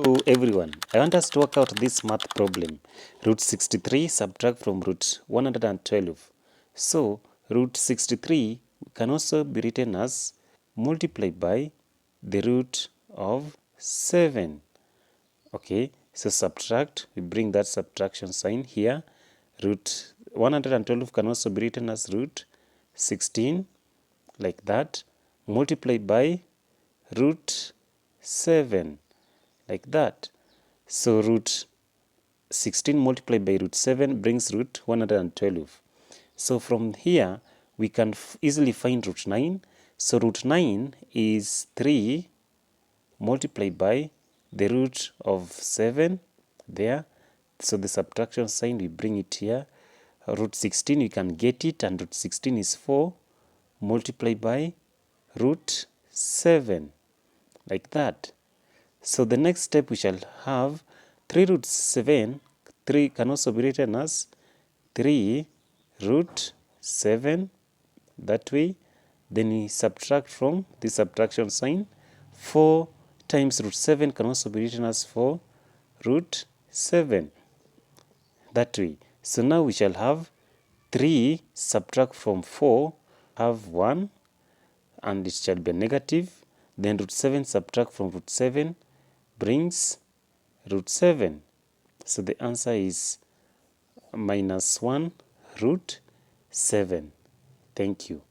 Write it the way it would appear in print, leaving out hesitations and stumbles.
Hello everyone, I want us to work out this math problem. Root 63 subtract from root 112. So root 63 can also be written as multiplied by the root of 7. Okay, so subtract, we bring that subtraction sign here. Root 112 can also be written as root 16, like that, multiplied by root 7, like that. So root 16 multiplied by root 7 brings root 112. So from here, we can easily find root 9. So root 9 is 3 multiplied by the root of 7 there. So the subtraction sign, we bring it here. Root 16, you can get it, and root 16 is 4 multiplied by root 7, like that. So the next step, we shall have 3 root 7. 3 can also be written as 3 root 7, that way. Then we subtract from the subtraction sign. 4 times root 7 can also be written as 4 root 7, that way. So now we shall have 3 subtract from 4, have 1, and it shall be negative. Then root 7 subtract from root 7 brings root 7. So the answer is minus 1 root 7. Thank you.